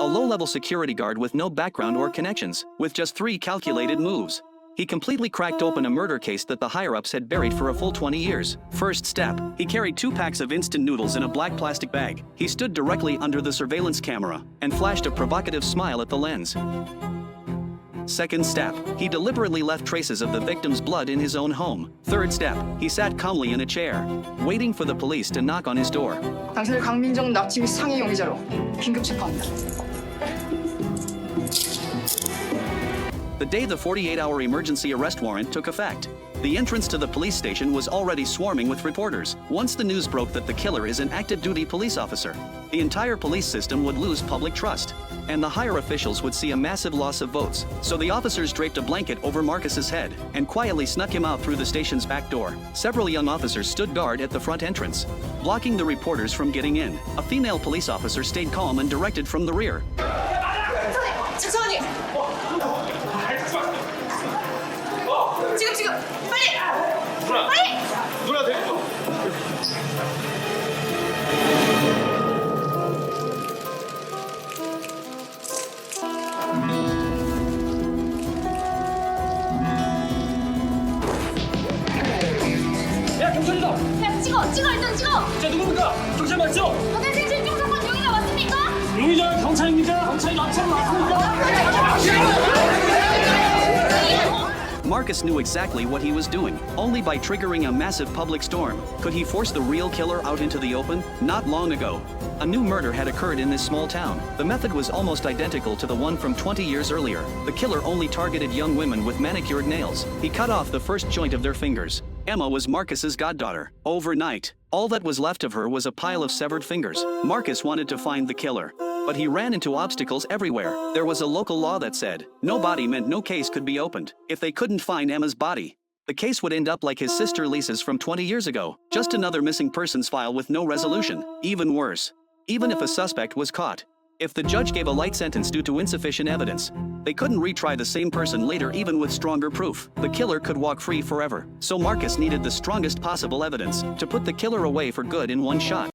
a low-level security guard with no background or connections, with just 3 calculated moves. He completely cracked open a murder case that the higher-ups had buried for a full 20 years. First step, he carried 2 packs of instant noodles in a black plastic bag. He stood directly under the surveillance camera and flashed a provocative smile at the lens. Second step, he deliberately left traces of the victim's blood in his own home. Third step, he sat calmly in a chair, waiting for the police to knock on his door. 당신을 강민정 납치 및 상해 용의자로 긴급 체포합니다. The day the 48-hour emergency arrest warrant took effect, the entrance to the police station was already swarming with reporters. Once the news broke that the killer is an active-duty police officer, the entire police system would lose public trust, and the higher officials would see a massive loss of votes. So the officers draped a blanket over Marcus's head and quietly snuck him out through the station's back door. Several young officers stood guard at the front entrance, blocking the reporters from getting in. A female police officer stayed calm and directed from the rear. 천천히. 지금 빨리. 빨리. 누나 데리고. 야, 경찰이다. 야, 찍어 일단 찍어. 자, 누굽니까? 경찰 맞죠? 박현진 실종 사건 용의자 맞습니까? 용의자 경찰입니까? 경찰이 납치하러 왔습니까? Marcus knew exactly what he was doing. Only by triggering a massive public storm could he force the real killer out into the open. Not long ago, a new murder had occurred in this small town. The method was almost identical to the one from 20 years earlier. The killer only targeted young women with manicured nails. He cut off the first joint of their fingers. Emma was Marcus's goddaughter. Overnight, all that was left of her was a pile of severed fingers. Marcus wanted to find the killer, but he ran into obstacles everywhere. There was a local law that said, no body meant no case could be opened. If they couldn't find Emma's body, the case would end up like his sister Lisa's from 20 years ago. Just another missing persons file with no resolution. Even worse, even if a suspect was caught, if the judge gave a light sentence due to insufficient evidence, they couldn't retry the same person later even with stronger proof. The killer could walk free forever. So Marcus needed the strongest possible evidence to put the killer away for good in one shot.